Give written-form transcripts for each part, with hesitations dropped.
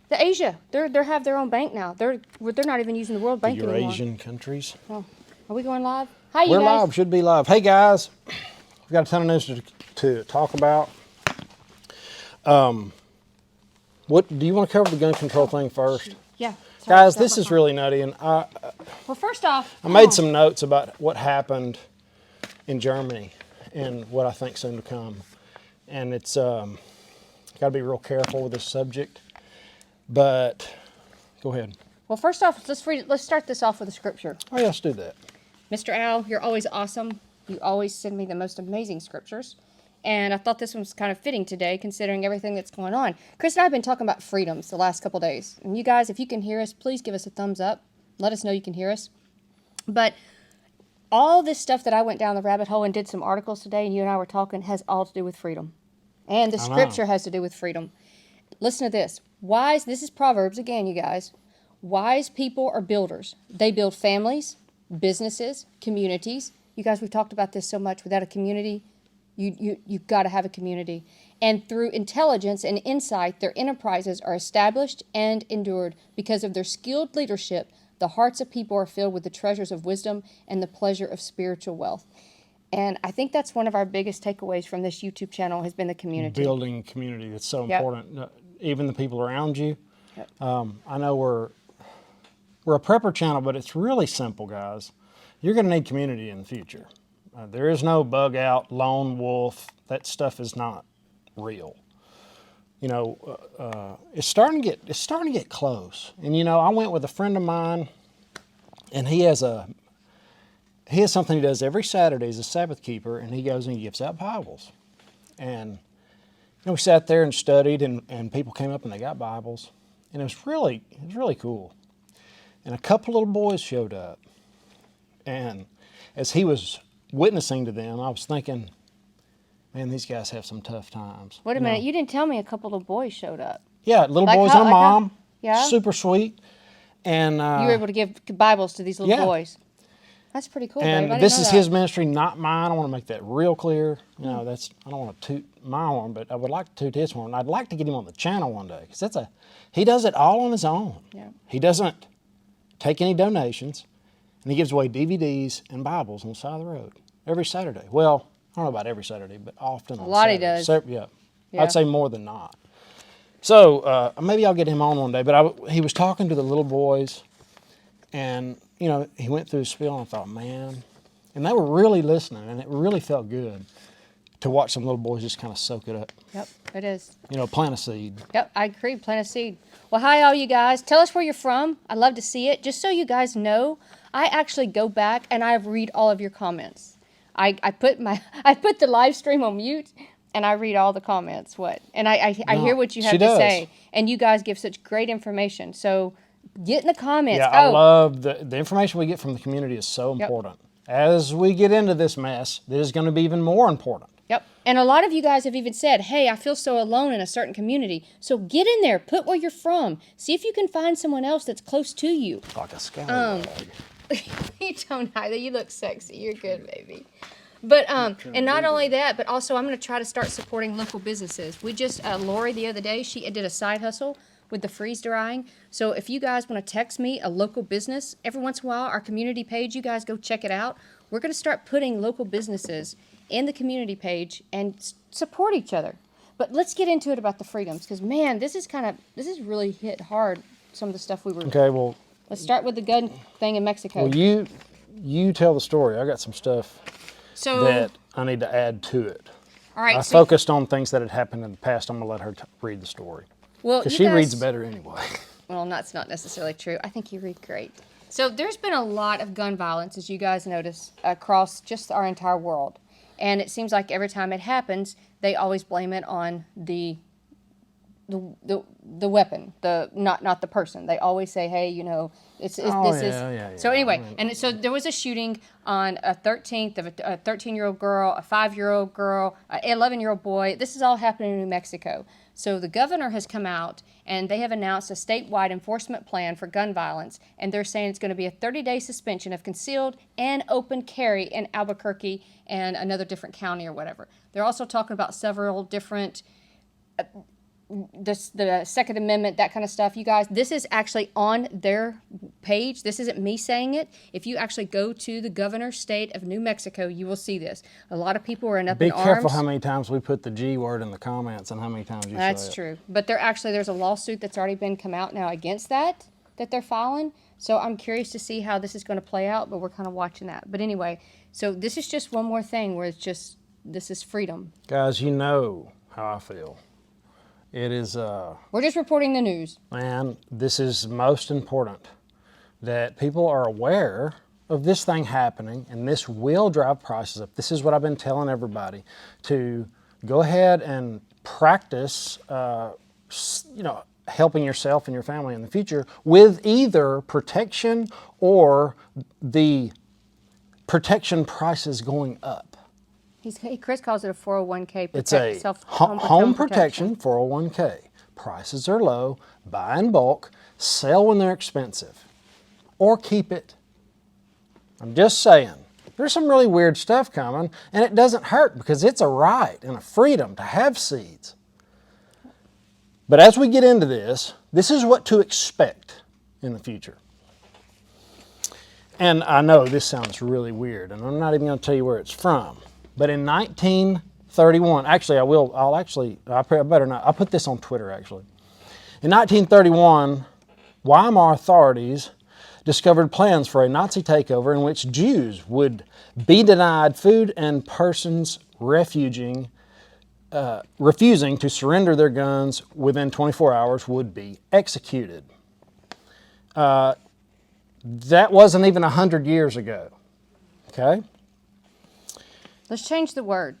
The Asia, they have their own bank now. They're not even using the World Bank anymore. Eurasian countries. Oh, are we going live? Hi, you We're guys. live. Should be live. Hey guys, we've got a ton of news to talk about. What do you want to cover the gun control thing first? Yeah. Guys, this is really nutty, and well, first off, I made some notes about what happened in Germany and what I think soon to come. And it's got to be real careful with this subject. But go ahead. Well, first off, let's start this off with a scripture. Oh, yeah, let's do that. Mr. Al, you're always awesome. You always send me the most amazing scriptures. And I thought this one was kind of fitting today, considering everything that's going on. Chris and I have been talking about freedoms the last couple days. And you guys, if you can hear us, please give us a thumbs up. Let us know you can hear us. But all this stuff that I went down the rabbit hole and did some articles today, and you and I were talking, has all to do with freedom. And the scripture has to do with freedom. Listen to this. This is Proverbs again, you guys. Wise people are builders. They build families, businesses, communities. You guys, we've talked about this so much. Without a community, you've got to have a community. And through intelligence and insight, their enterprises are established and endured. Because of their skilled leadership, the hearts of people are filled with the treasures of wisdom and the pleasure of spiritual wealth. And I think that's one of our biggest takeaways from this YouTube channel has been the community. Building community. That's so important. Even the people around you. Yep. I know we're a prepper channel, but it's really simple, guys. You're going to need community in the future. There is no bug out, lone wolf. That stuff is not real. You know, it's starting to get close. And you know, I went with a friend of mine, and he has something he does every Saturday. He's a Sabbath keeper, and he goes and he gives out Bibles. And you know, we sat there and studied, and people came up and they got Bibles, and it was really cool. And a couple little boys showed up, and as he was witnessing to them, I was thinking, man, these guys have some tough times. Wait a minute, you didn't tell me a couple of boys showed up. Yeah, little boys and a mom. Yeah. Super sweet. And you were able to give Bibles to these little boys. That's pretty cool. And Dave. this is his ministry, not mine. I want to make that real clear. You know, I don't want to toot my one, but I would like to toot his one. I'd like to get him on the channel one day, because he does it all on his own. Yeah. He doesn't take any donations, and he gives away DVDs and Bibles on the side of the road every Saturday. Well, I don't know about every Saturday, but often. A lot he does. Yeah. I'd say more than not. So maybe I'll get him on one day. But he was talking to the little boys, and you know, he went through his spiel, and I thought, man, and they were really listening, and it really felt good to watch some little boys just kind of soak it up. Yep, it is. You know, plant a seed. Yep, I agree. Plant a seed. Well, hi, all you guys. Tell us where you're from. I'd love to see it. Just so you guys know, I actually go back and I read all of your comments. I put the live stream on mute, and I read all the comments. I hear what you have to say, and you guys give such great information. So get in the comments. Yeah, I love the information we get from the community is so important. Yep. As we get into this mess, this is going to be even more important. Yep. And a lot of you guys have even said, hey, I feel so alone in a certain community. So get in there. Put where you're from. See if you can find someone else that's close to you. Like a scallywag. You don't either. You look sexy. You're good, baby. But and not only that, but also I'm going to try to start supporting local businesses. We just, Lori the other day, she did a side hustle with the freeze drying. So if you guys want to text me a local business, every once in a while, our community page, you guys go check it out. We're going to start putting local businesses in the community page and support each other. But let's get into it about the freedoms, because man, this is really hit hard, some of the stuff we were. Okay, well. Let's start with the gun thing in Mexico. Well, you tell the story. I got some stuff that I need to add to it. All right. I focused on things that had happened in the past. I'm going to let her read the story. Well, because she reads better anyway. Well, that's not necessarily true. I think you read great. So there's been a lot of gun violence, as you guys notice, across just our entire world. And it seems like every time it happens, they always blame it on the weapon, not the person. They always say, hey, you know, So anyway, and so there was a shooting on a 13th of a 13-year-old girl, a 5-year-old girl, an 11-year-old boy. This is all happening in New Mexico. So the governor has come out, and they have announced a statewide enforcement plan for gun violence, and they're saying it's going to be a 30-day suspension of concealed and open carry in Albuquerque and another different county or whatever. They're also talking about several different the Second Amendment, that kind of stuff, you guys, this is actually on their page. This isn't me saying it. If you actually go to the governor's state of New Mexico, you will see this. A lot of people are up Be in arms. Be careful how many times we put the G word in the comments and how many times you say it. That's true. But there's a lawsuit that's already been come out now against that they're filing. So I'm curious to see how this is going to play out, but we're kind of watching that. But anyway, so this is just one more thing where it's just, this is freedom. Guys, you know how I feel. It is, we're just reporting the news. Man, this is most important, that people are aware of this thing happening, and this will drive prices up. This is what I've been telling everybody, to go ahead and practice, helping yourself and your family in the future with either protection or the protection prices going up. Chris calls it a 401k. It's a home protection 401k. Prices are low, buy in bulk, sell when they're expensive, or keep it. I'm just saying, there's some really weird stuff coming, and it doesn't hurt because it's a right and a freedom to have seeds. But as we get into this is what to expect in the future. And I know this sounds really weird, and I'm not even going to tell you where it's from. But in 1931, actually, I better not. I'll put this on Twitter, actually. In 1931, Weimar authorities discovered plans for a Nazi takeover in which Jews would be denied food and persons refusing to surrender their guns within 24 hours would be executed. That wasn't even 100 years ago, okay? Let's change the word.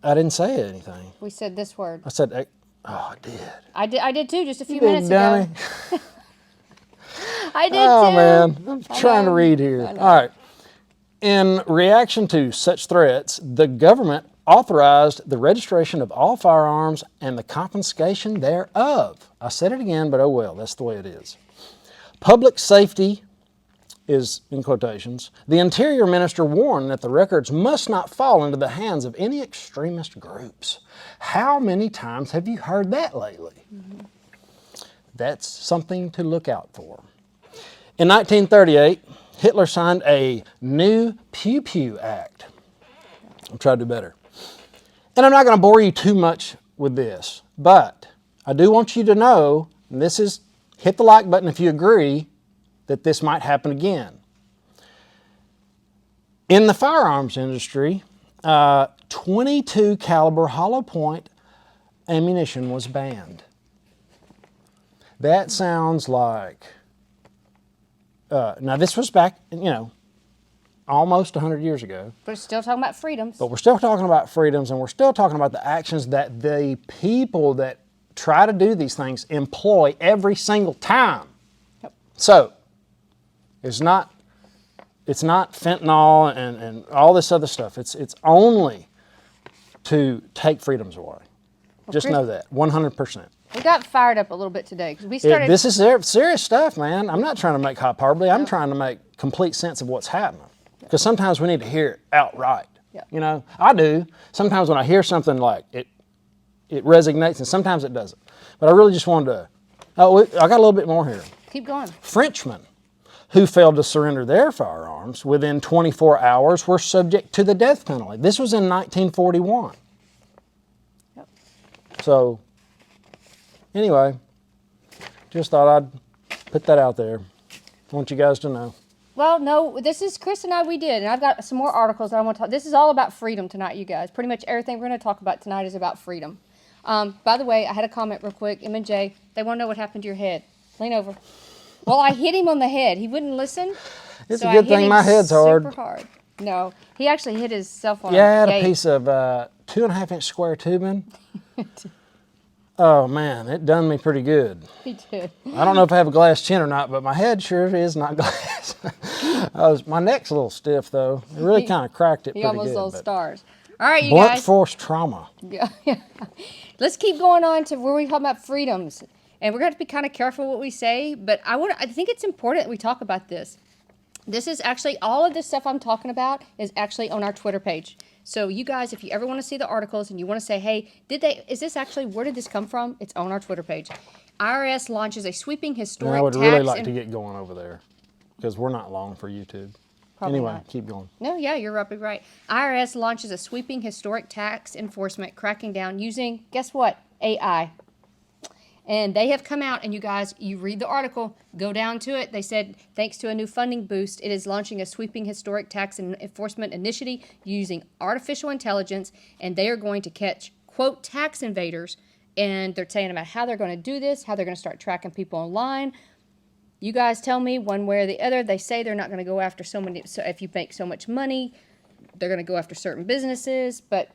I didn't say anything. We said this word. I said, I did. I did too, just a few minutes ago. I did too. Oh, man, I'm trying to read here. All right. In reaction to such threats, the government authorized the registration of all firearms and the confiscation thereof. I said it again, but oh well, that's the way it is. Public safety is, in quotations, the Interior Minister warned that the records must not fall into the hands of any extremist groups. How many times have you heard that lately? Mm-hmm. That's something to look out for. In 1938, Hitler signed a new Pew Pew Act. I'll try to do better. And I'm not going to bore you too much with this, but I do want you to know, and this is, hit the like button if you agree, that this might happen again. In the firearms industry, 22 caliber hollow point ammunition was banned. That sounds like, now this was back, almost 100 years ago. But we're still talking about freedoms. But we're still talking about freedoms, and we're still talking about the actions that the people that try to do these things employ every single time. Yep. So, it's not fentanyl and all this other stuff. It's only to take freedoms away. Well, just know that, 100%. We got fired up a little bit today because we started. This is serious stuff, man. I'm not trying to make hyperbole. I'm trying to make complete sense of what's happening. Because sometimes we need to hear it outright. Yeah. I do. Sometimes when I hear something like it resonates, and sometimes it doesn't. But I really just wanted to. I got a little bit more here. Keep going. Frenchmen who failed to surrender their firearms within 24 hours were subject to the death penalty. This was in 1941. Yep. So, anyway, just thought I'd put that out there. I want you guys to know. Well, no, this is Chris and I, we did. And I've got some more articles that I want to talk. This is all about freedom tonight, you guys. Pretty much everything we're going to talk about tonight is about freedom. By the way, I had a comment real quick. M&J, they want to know what happened to your head. Lean over. Well, I hit him on the head. He wouldn't listen. It's a good thing my head's hard. Super hard. No, he actually hit his cell phone. Yeah, I had a piece of 2.5-inch square tubing. Oh, man, it done me pretty good. He did. I don't know if I have a glass chin or not, but my head sure is not glass. My neck's a little stiff, though. It really kind of cracked it pretty good. He almost lost stars. All right, you guys. Blunt force trauma. Yeah. Let's keep going on to where we talk about freedoms. And we're going to have to be kind of careful what we say, but I think it's important that we talk about this. This is actually, all of this stuff I'm talking about is actually on our Twitter page. So you guys, if you ever want to see the articles and you want to say, hey, where did this come from? It's on our Twitter page. IRS launches a sweeping And historic I would tax. really like to get going over there because we're not long for YouTube. Probably Anyway, not. keep going. No, yeah, you're probably right. IRS launches a sweeping historic tax enforcement cracking down using, guess what? AI. And they have come out, and you guys, you read the article, go down to it. They said, thanks to a new funding boost, it is launching a sweeping historic tax enforcement initiative using artificial intelligence, and they are going to catch, quote, tax invaders. And they're saying about how they're going to do this, how they're going to start tracking people online. You guys tell me one way or the other. They say they're not going to go after so if you make so much money, they're going to go after certain businesses. But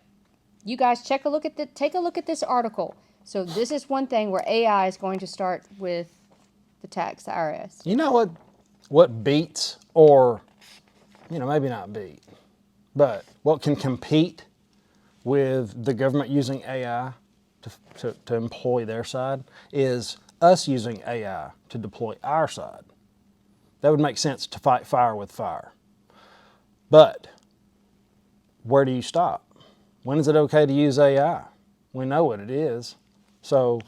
you guys take a look at this article. So this is one thing where AI is going to start with the tax, the IRS. You know what beats, or maybe not beat, but what can compete with the government using AI to employ their side is us using AI to deploy our side. That would make sense, to fight fire with fire. But where do you stop? When is it okay to use AI? We know what it is. So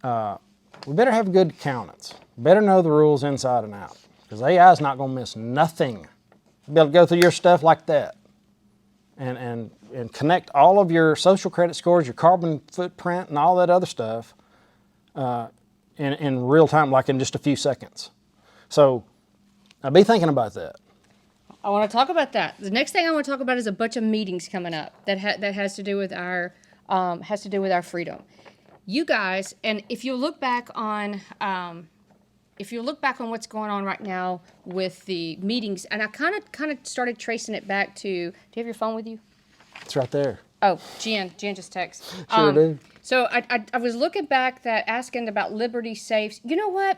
we better have good accountants. Better know the rules inside and out, because AI is not going to miss nothing. You'll be able to go through your stuff like that and connect all of your social credit scores, your carbon footprint, and all that other stuff in real time, like in just a few seconds. So I'll be thinking about that. I want to talk about that. The next thing I want to talk about is a bunch of meetings coming up that has to do with our freedom. You guys, and if you look back on what's going on right now with the meetings, and I kind of started tracing it back to. Do you have your phone with you? It's right there. Oh, Jen just texted. Sure do. So I was looking back asking about Liberty Safes. You know what?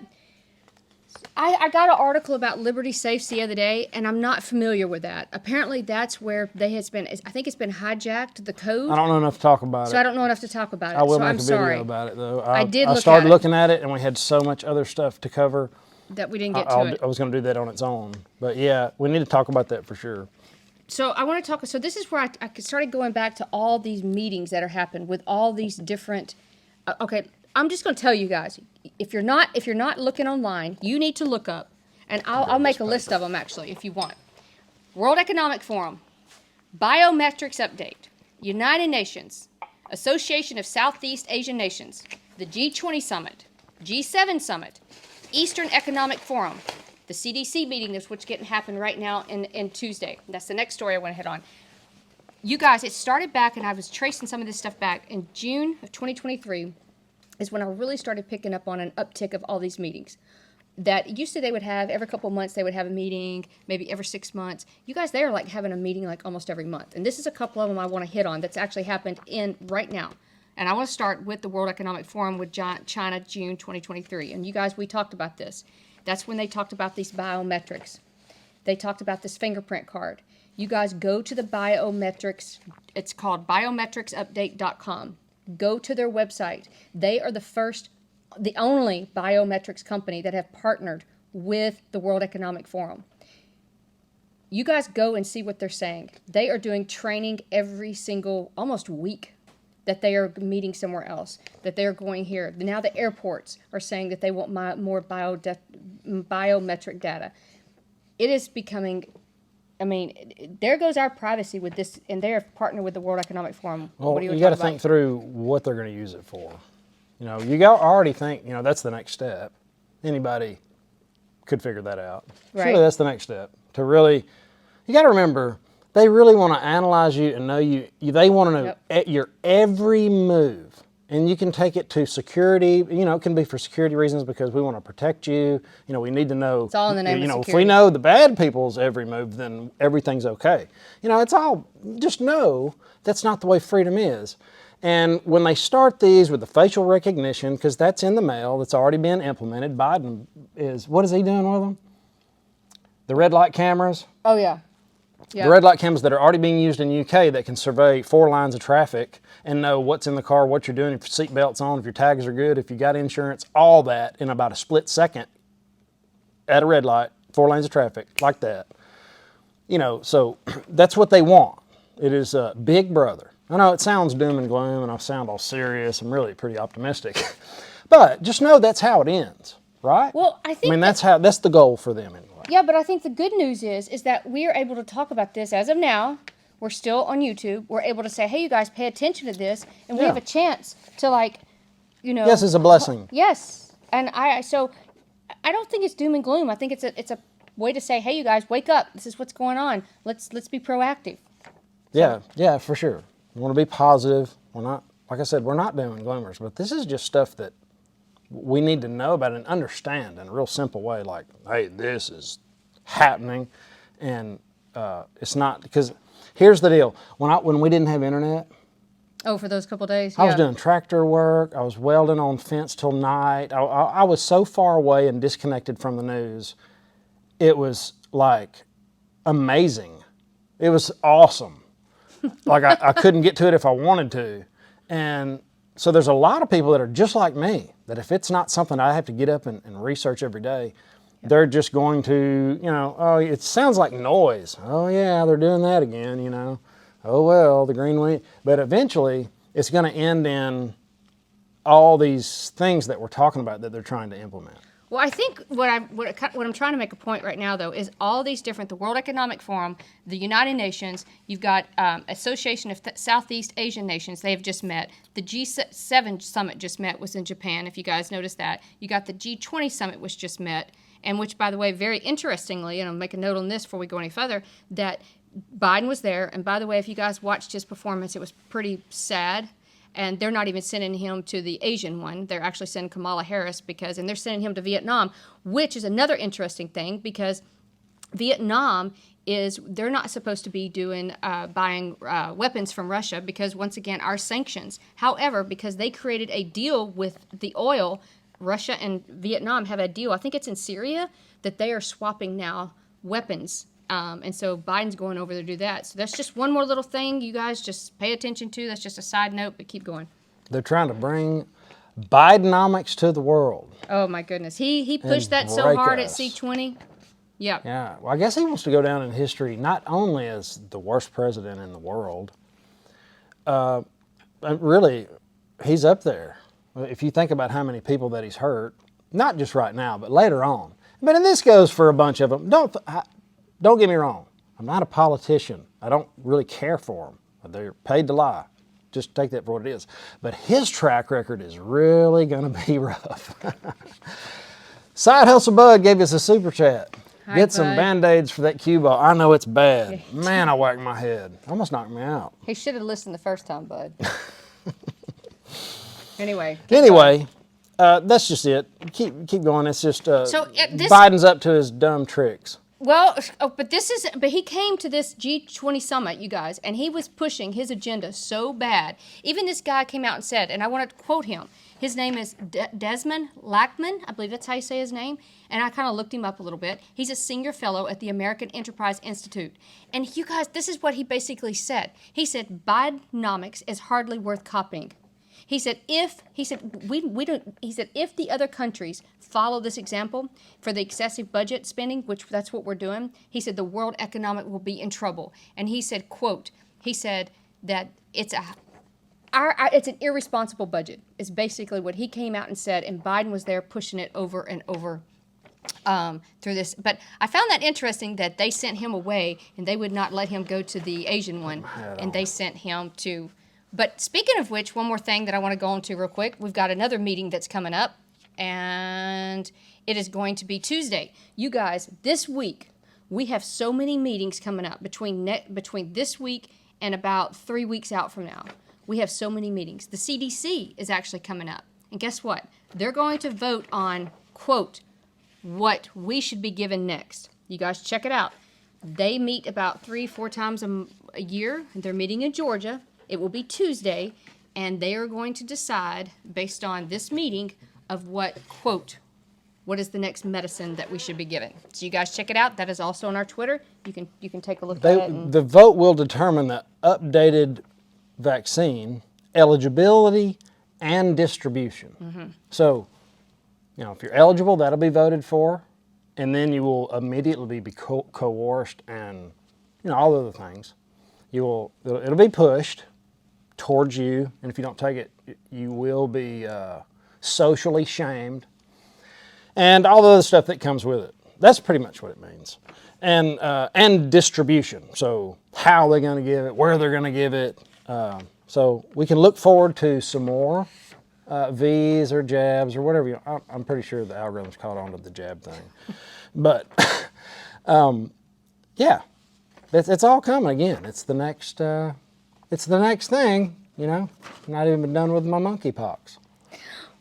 I got an article about Liberty Safes the other day, and I'm not familiar with that. Apparently, that's where I think it's been hijacked, the code. I don't know enough to talk about it. So I don't know enough to talk about it. I will so make I'm a video sorry. about it, though. I started at it. looking at it, and we had so much other stuff to cover. That we didn't get to it. I was going to do that on its own. But yeah, we need to talk about that for sure. So I want to talk. So this is where I started going back to all these meetings that are happening with all these different. Okay, I'm just going to tell you guys. If you're not looking online, you need to look up, and I'll make a list of them actually if you want. World Economic Forum, Biometrics Update, United Nations, Association of Southeast Asian Nations, the G20 Summit, G7 Summit, Eastern Economic Forum, the CDC meeting, which getting happen right now in Tuesday. That's the next story I want to hit on. You guys, it started back, and I was tracing some of this stuff back in June of 2023 is when I really started picking up on an uptick of all these meetings. That used to they would have every couple months, they would have a meeting, maybe every 6 months. You guys, they are like having a meeting like almost every month. And this is a couple of them I want to hit on that's actually happened in right now. And I want to start with the World Economic Forum with China, June 2023. And you guys, we talked about this. That's when they talked about these biometrics. They talked about this fingerprint card. You guys go to the biometrics. It's called biometricsupdate.com. Go to their website. They are the only biometrics company that have partnered with the World Economic Forum. You guys go and see what they're saying. They are doing training every single, almost week, that they are meeting somewhere else, that they're going here. Now the airports are saying that they want more biometric data. It is becoming, there goes our privacy with this, and they're partnered with the World Economic Forum. Well, you got to think through what they're going to use it for. You already think, that's the next step. Anybody could figure that out. Right. Surely that's the next step. You got to remember, they really want to analyze you and know you. They want to know your every move. And you can take it to security. It can be for security reasons because we want to protect you. We need to know. It's all in the name of security. If we know the bad people's every move, then everything's okay. It's all, just know that's not the way freedom is. And when they start these with the facial recognition, because that's in the mail, that's already been implemented, Biden what is he doing with them? The red light cameras? Oh, yeah. Yeah. The red light cameras that are already being used in UK that can survey 4 lines of traffic and know what's in the car, what you're doing, if your seatbelt's on, if your tags are good, if you got insurance, all that in about a split second at a red light, 4 lanes of traffic, like that. So that's what they want. It is Big Brother. I know it sounds doom and gloom, and I sound all serious. I'm really pretty optimistic. But just know that's how it ends, right? Well, I think that's the goal for them anyway. Yeah, but I think the good news is that we are able to talk about this as of now. We're still on YouTube. We're able to say, hey, you guys, pay attention to this, and we Yeah. have a chance to, like, you know. Yes, it's a blessing. Yes, and so I don't think it's doom and gloom. I think it's a way to say, hey, you guys, wake up. This is what's going on. Let's be proactive. Yeah, for sure. We want to be positive. We're not, like I said, we're not doom and gloomers, but this is just stuff that we need to know about and understand in a real simple way. Like, hey, this is happening, and it's not, because here's the deal. When we didn't have internet, Oh, for those couple days? I was doing tractor work. I was welding on fence till night. I was so far away and disconnected from the news. It was like amazing. It was awesome. Like I couldn't get to it if I wanted to. And so there's a lot of people that are just like me, that if it's not something I have to get up and research every day, they're just going to, oh, it sounds like noise. Oh yeah, they're doing that again, Oh well, the green wing. But eventually it's going to end in all these things that we're talking about that they're trying to implement. Well, I think what I'm trying to make a point right now, though, is all these different, the World Economic Forum, the United Nations, you've got Association of Southeast Asian Nations, they have just met. The G7 summit just met, was in Japan, if you guys noticed that. You got the G20 summit, which just met, and which, by the way, very interestingly, and I'll make a note on this before we go any further, that Biden was there, and by the way, if you guys watched his performance, it was pretty sad. And they're not even sending him to the Asian one. They're actually sending Kamala Harris and they're sending him to Vietnam, which is another interesting thing because Vietnam they're not supposed to be buying weapons from Russia because, once again, our sanctions. However, because they created a deal with the oil, Russia and Vietnam have a deal. I think it's in Syria that they are swapping now weapons. And so Biden's going over there to do that. So that's just one more little thing you guys just pay attention to. That's just a side note, but keep going. They're trying to bring Bidenomics to the world. Oh, my goodness. He pushed that so hard at C20. Yeah. Yeah. Well, I guess he wants to go down in history not only as the worst president in the world, really, he's up there. If you think about how many people that he's hurt, not just right now, but later on. But and this goes for a bunch of them. Don't get me wrong. I'm not a politician. I don't really care for them. They're paid to lie. Just take that for what it is. But his track record is really going to be rough. Side Hustle Bud gave us a super chat. Hi, Get some Bud. Band-Aids for that cue ball. I know it's bad. Man, I whacked my head. Almost knocked me out. He should have listened the first time, Bud. Anyway, that's just it. Keep going. It's just this Biden's up to his dumb tricks. Well, but he came to this G20 summit, you guys, and he was pushing his agenda so bad. Even this guy came out and said, and I want to quote him. His name is Desmond Lackman. I believe that's how you say his name. And I kind of looked him up a little bit. He's a senior fellow at the American Enterprise Institute. And you guys, this is what he basically said. He said, Bidenomics is hardly worth copying. He said, if the other countries follow this example for the excessive budget spending, which that's what we're doing, he said the world economic will be in trouble. And he said, quote, that it's an irresponsible budget, is basically what he came out and said, and Biden was there pushing it over and over through this. But I found that interesting that they sent him away and they would not let him go to the Asian one, and they sent him to... But speaking of which, one more thing that I want to go on to real quick. We've got another meeting that's coming up, and it is going to be Tuesday. You guys, this week, we have so many meetings coming up between this week and about 3 weeks out from now. We have so many meetings. The CDC is actually coming up. And guess what? They're going to vote on, quote, what we should be given next. You guys check it out. They meet about 3-4 times a year. They're meeting in Georgia. It will be Tuesday, and they are going to decide, based on this meeting, of what is the next medicine that we should be given. So you guys check it out. That is also on our Twitter. You can take a look at it. The vote will determine the updated vaccine eligibility and distribution. Mm-hmm. So, if you're eligible, that'll be voted for, and then you will immediately be coerced and, all other things. It'll be pushed towards you, and if you don't take it, you will be socially shamed, and all the other stuff that comes with it. That's pretty much what it means. And distribution. So how they're going to give it, where they're going to give it. So we can look forward to some more V's or jabs or whatever. I'm pretty sure the algorithm's caught on to the jab thing. But yeah, it's all coming again. It's the next thing, you know. Not even been done with my monkeypox.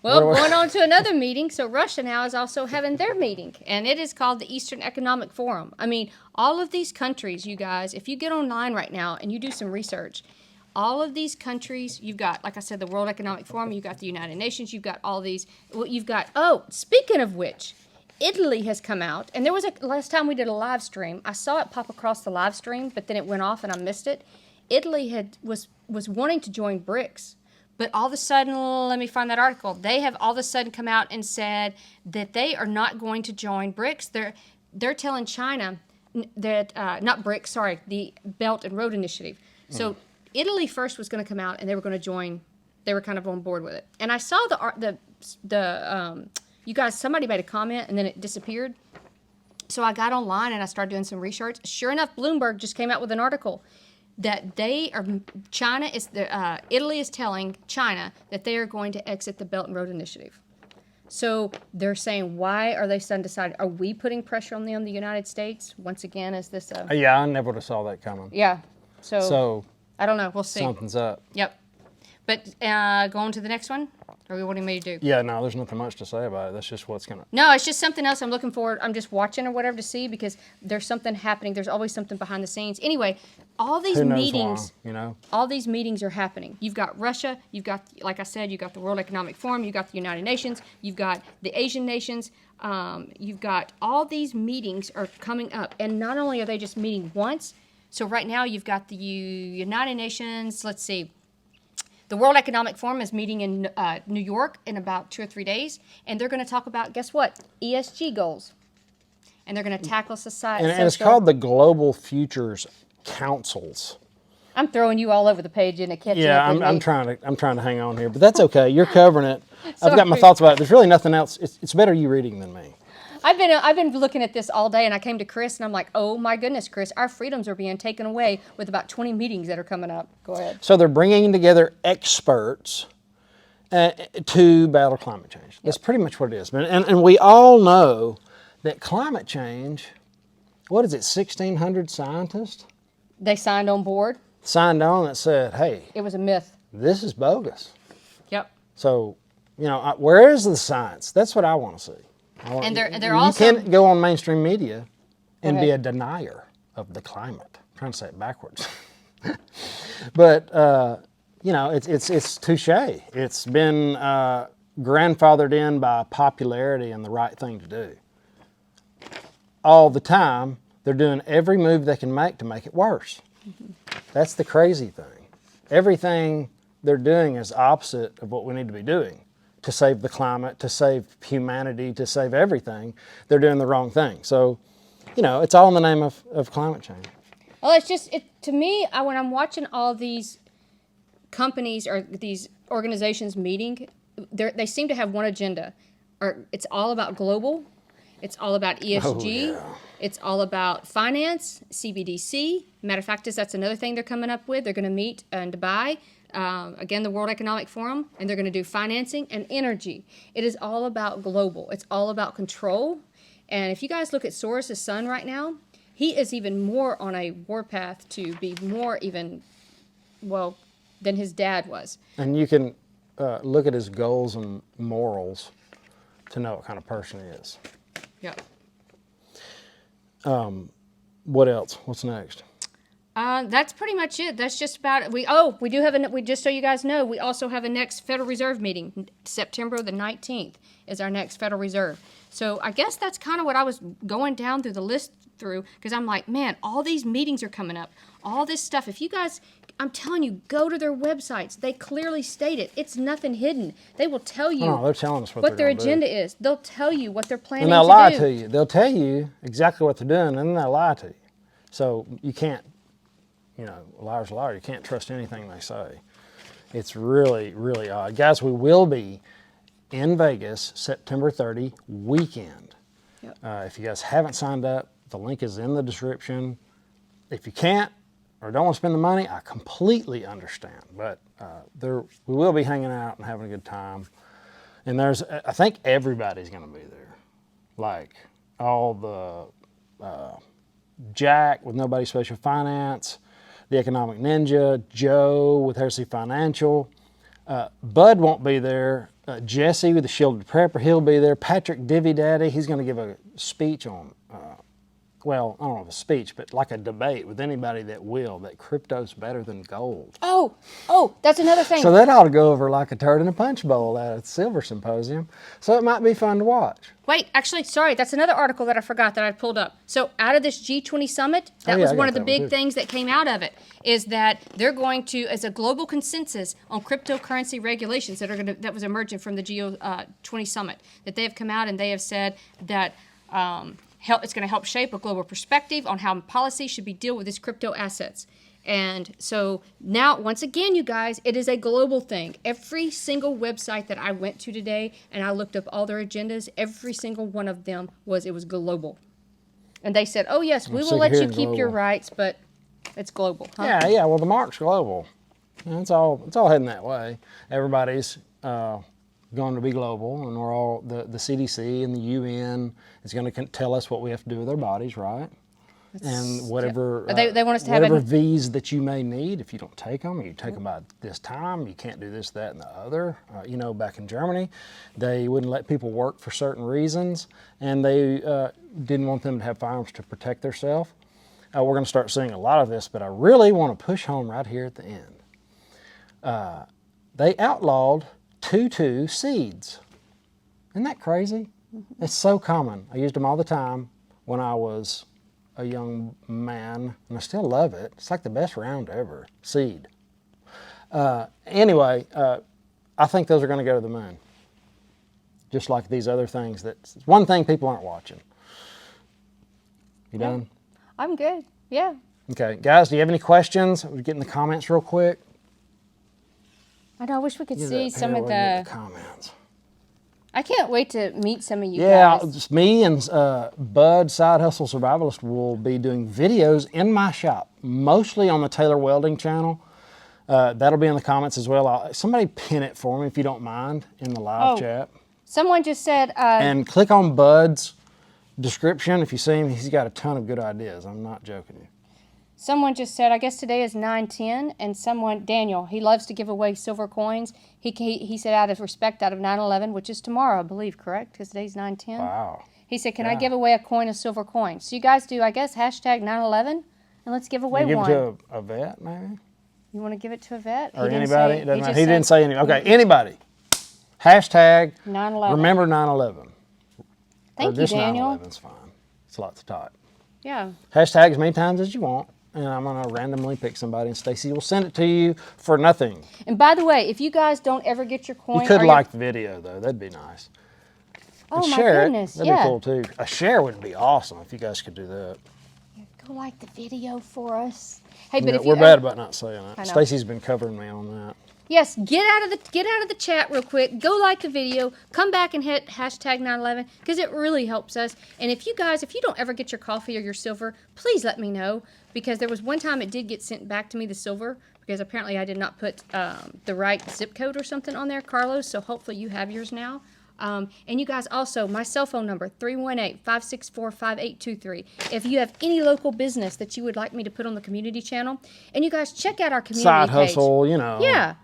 Well, going on to another meeting. So Russia now is also having their meeting, and it is called the Eastern Economic Forum. I mean, all of these countries, you guys, if you get online right now and you do some research, all of these countries, you've got, like I said, the World Economic Forum, you've got the United Nations, you've got all these, well, you've got, oh, speaking of which, Italy has come out, and there was last time we did a live stream, I saw it pop across the live stream, but then it went off and I missed it. Italy was wanting to join BRICS. But all of a sudden, let me find that article. They have all of a sudden come out and said that they are not going to join BRICS. They're telling China that not BRICS, sorry, the Belt and Road Initiative. So Italy first was going to come out and they were going to join. They were kind of on board with it. And I saw you guys, somebody made a comment and then it disappeared. So I got online and I started doing some research. Sure enough, Bloomberg just came out with an article that Italy is telling China that they are going to exit the Belt and Road Initiative. So they're saying, why are they suddenly deciding? Are we putting pressure on them, the United States? Once again, is this a... Yeah, I never would have saw that coming. Yeah. So I don't know. We'll see. Something's up. Yep. But going to the next one? Or are you wanting me to do? Yeah, no, there's nothing much to say about it. That's just what's going to... No, it's just something else I'm looking forward. I'm just watching or whatever to see because there's something happening. There's always something behind the scenes. Anyway, all these meetings, why, you know? All these meetings are happening. You've got Russia. You've got, like I said, you've got the World Economic Forum. You've got the United Nations. You've got the Asian nations. You've got all these meetings are coming up. And not only are they just meeting once. So right now you've got the United Nations. Let's see. The World Economic Forum is meeting in New York in about 2 or 3 days, and they're going to talk about, guess what, ESG goals. And they're going to tackle society. And it's called the Global Futures Councils. I'm throwing you all over the page in a catch. Yeah, I'm trying to hang on here, but that's okay. You're covering it. I've got my thoughts about it. There's really nothing else. It's better you reading than me. I've been looking at this all day, and I came to Chris, and I'm like, oh my goodness, Chris, our freedoms are being taken away with about 20 meetings that are coming up. Go ahead. So they're bringing together experts to battle climate change. That's pretty much what it is. And we all know that climate change, what is it, 1,600 scientists? They signed on board. Signed on that said, hey. It was a myth. This is bogus. Yep. So, you know, where is the science? That's what I want to see. And they're you also... You can't go on mainstream media and be a denier of the climate. I'm trying to say it backwards. But, you know, it's touche. It's been grandfathered in by popularity and the right thing to do. All the time, they're doing every move they can make to make it worse. Mm-hmm. That's the crazy thing. Everything they're doing is opposite of what we need to be doing. To save the climate, to save humanity, to save everything, they're doing the wrong thing. So, you know, it's all in the name of climate change. Well, it's just, to me, when I'm watching all these companies or these organizations meeting, they seem to have one agenda. It's all about global. It's all about ESG. Oh, yeah. It's all about finance, CBDC. Matter of fact, that's another thing they're coming up with. They're going to meet in Dubai. Again, the World Economic Forum, and they're going to do financing and energy. It is all about global. It's all about control. And if you guys look at Soros' son right now, he is even more on a warpath to be more even, well, than his dad was. And you can look at his goals and morals to know what kind of person he is. Yep. What else? What's next? That's pretty much it. That's just about it. We do have we just so you guys know, we also have a next Federal Reserve meeting. September the 19th is our next Federal Reserve. So I guess that's kind of what I was going down through the list through, because I'm like, man, all these meetings are coming up. All this stuff. If you guys, I'm telling you, go to their websites. They clearly state it. It's nothing hidden. They will tell you they're telling us what their agenda is. They'll tell you what they're planning to do. And they'll lie to you. They'll tell you exactly what they're doing, and then they'll lie to you. So you can't a liar's a liar. You can't trust anything they say. It's really, really odd. Guys, we will be in Vegas September 30 weekend. Yep. If you guys haven't signed up, the link is in the description. If you can't or don't want to spend the money, I completely understand. But we will be hanging out and having a good time. And I think everybody's going to be there. Like all the Jack with Nobody Special Finance, the Economic Ninja, Joe with Heresy Financial. Bud won't be there. Jesse with the Shielded Prepper, he'll be there. Patrick Divvy Daddy, he's going to give a speech on, I don't know if a speech, but like a debate with anybody that crypto's better than gold. Oh, that's another thing. So that ought to go over like a turd in a punch bowl at a Silver Symposium. So it might be fun to watch. Wait, actually, sorry, that's another article that I forgot that I pulled up. So out of this G20 summit, that was one of the big things that came out of it, is that they're going to, as a global consensus on cryptocurrency regulations that was emerging from the G20 summit, that they have come out and they have said that it's going to help shape a global perspective on how policy should be dealt with these crypto assets. And so now, once again, you guys, it is a global thing. Every single website that I went to today and I looked up all their agendas, every single one of them was global. And they said, oh, yes, we will let you keep your rights, but it's global. Huh? Yeah, well, the mark's global. It's all heading that way. Everybody's going to be global, and we're all, the CDC and the UN is going to tell us what we have to do with our bodies, right? And whatever they want us to whatever have V's that you may need, if you don't take them, you take them by this time, you can't do this, that, and the other. Back in Germany, they wouldn't let people work for certain reasons, and they didn't want them to have firearms to protect themselves. We're going to start seeing a lot of this, but I really want to push home right here at the end. They outlawed 2.2 seeds. Isn't that crazy? Mm-hmm. It's so common. I used them all the time when I was a young man, and I still love it. It's like the best round ever. Seed. Anyway, I think those are going to go to the moon. Just like these other things. That's one thing people aren't watching. You done? I'm good. Yeah. Okay, guys, do you have any questions? We'll get in the comments real quick. I wish we could see some of the comments. I can't wait to meet some of you guys. guys. Just me and Bud, Side Hustle Survivalist, will be doing videos in my shop, mostly on the Taylor Welding channel. That'll be in the comments as well. Somebody pin it for me if you don't mind in the live chat. Someone just said... and click on Bud's description. If you see him, he's got a ton of good ideas. I'm not joking you. Someone just said, I guess today is 9/10, and Daniel, he loves to give away silver coins. He said out of respect, out of 9/11, which is tomorrow, I believe, correct? Because today's 9/10. Wow. He said, can I give away a silver coin? So you guys do, I guess, hashtag 9/11, and let's give away one. Give it to a vet, maybe? You want to give it to a vet? Or anybody? He didn't say anybody. Okay, anybody. Hashtag 9/11. Remember 9/11. Thank you, Daniel. 9/11's fine. It's lots of type. Yeah. Hashtag as many times as you want. And I'm going to randomly pick somebody, and Stacey will send it to you for nothing. And by the way, if you guys don't ever get your coin... You could like the video, though. That'd be nice. Oh, and my share goodness. That'd be cool, too. A share would be awesome if you guys could do that. Go like the video for us. Hey, but if we're bad about not saying that. Stacey's been covering me on that. Yes, get out of the chat real quick. Go like the video. Come back and hit hashtag 9/11 because it really helps us. And if you don't ever get your coffee or your silver, please let me know, because there was one time it did get sent back to me, the silver, because apparently I did not put the right zip code or something on there, Carlos. So hopefully you have yours now. And you guys also, my cell phone number, 318-564-5823. If you have any local business that you would like me to put on the community channel, and you guys check out our community Side page. hustle, Yeah.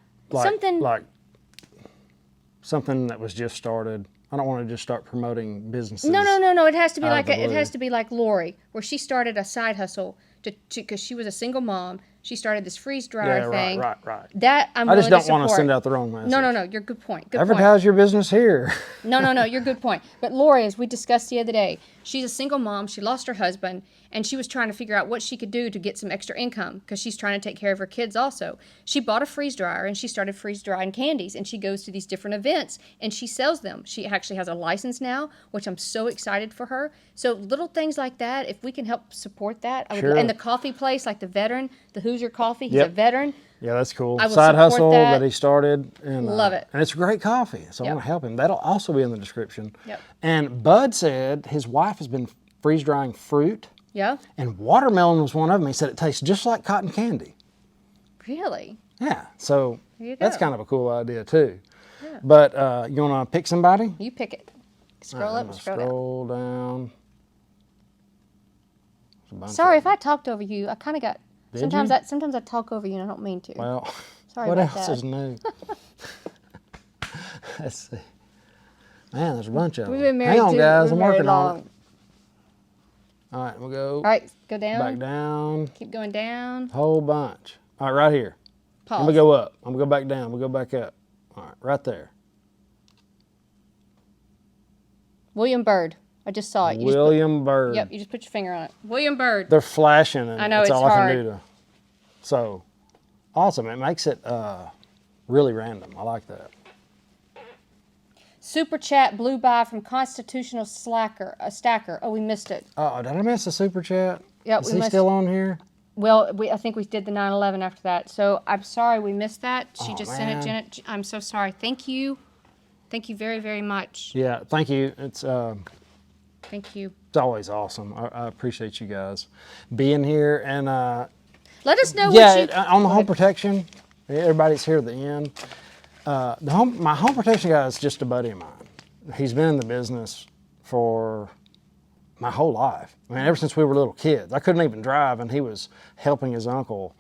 Something that was just started. I don't want to just start promoting businesses. No. It has to be it has to be like Lori, where she started a side hustle because she was a single mom. She started this freeze dryer thing. Right. That I just don't want to send out the wrong message. No. You're good point. Advertise your business here. No. You're good point. But Lori, as we discussed the other day, she's a single mom. She lost her husband, and she was trying to figure out what she could do to get some extra income because she's trying to take care of her kids also. She bought a freeze dryer and she started freeze drying candies, and she goes to these different events and she sells them. She actually has a license now, which I'm so excited for her. So little things like that, if we can help support that, I would. Sure. And the coffee place, like the veteran, the Hoosier Coffee, he's Yep. a veteran. Yeah, that's cool. I will Side support hustle that. that he started. And, Love it. And it's great coffee, so I Yep. want to help him. That'll also be in the description. Yep. And Bud said his wife has been freeze drying fruit, Yeah? and watermelon was one of them. He said it tastes just like cotton candy. Really? Yeah, so There you that's go. kind of a cool idea too. Yeah. But you want to pick somebody? You pick it. Scroll All right, up I'm and gonna scroll down. scroll down. There's a bunch Sorry of if I talked over you. I kind of got. Did Sometimes you? I talk over you and I don't mean to. Well, Sorry what about else that. is new? Let's see. Man, there's a bunch of them. We've been married Hang on, too. guys. We've I'm been married working on long. it. All right, we'll go All right, go down. back down. Keep going down. Whole bunch. All right, right here. Pause. I'm going to go up. I'm going to go back down. We'll go back up. All right, right there. William Byrd. I just saw it. You just William Byrd. put, yep, you just put your finger on it. William Byrd. They're flashing, and I know, that's it's all I can hard. do to. So, awesome. It makes it really random. I like that. Super chat blew by from Constitutional Stacker. Oh, we missed it. Oh, did I miss a super chat? Yeah, Is we he missed- still on here? Well, I think we did the 9/11 after that. So I'm sorry we missed that. She Oh, just man. sent it, Janet. I'm so sorry. Thank you. Thank you very, very much. Yeah, thank you. It's Thank you. always awesome. I appreciate you guys being here. And Let us know yeah, what you... on the Go home ahead. protection, everybody's here at the end. My home protection guy is just a buddy of mine. He's been in the business for my whole life. I mean, ever since we were little kids. I couldn't even drive, and he was helping his uncle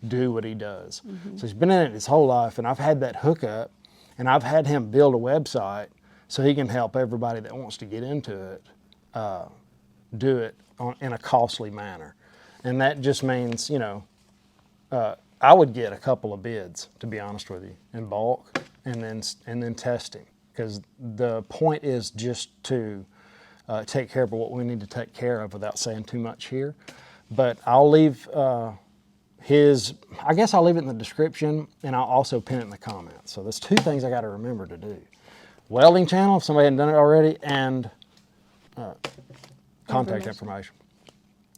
do what he does. Mm-hmm. So he's been in it his whole life, and I've had that hookup, and I've had him build a website so he can help everybody that wants to get into it do it in a costly manner. And that just means, I would get a couple of bids, to be honest with you, in bulk, and then testing, because the point is just to take care of what we need to take care of without saying too much here. But I'll leave I'll leave it in the description, and I'll also pin it in the comments. So there's two things I got to remember to do: welding channel if somebody hadn't done it already, and contact information.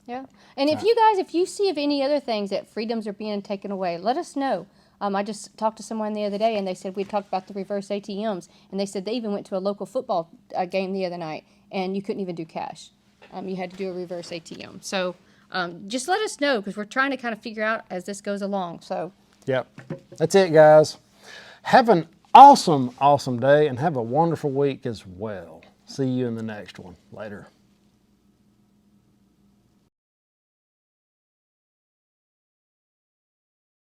Yeah. And if you see of any other things that freedoms are being taken away, let us know. I just talked to someone the other day, and they said we talked about the reverse ATMs, and they said they even went to a local football game the other night, and you couldn't even do cash. You had to do a reverse ATM. So just let us know, because we're trying to kind of figure out as this goes along. So. Yep. That's it, guys. Have an awesome, awesome day, and have a wonderful week as well. See you in the next one. Later.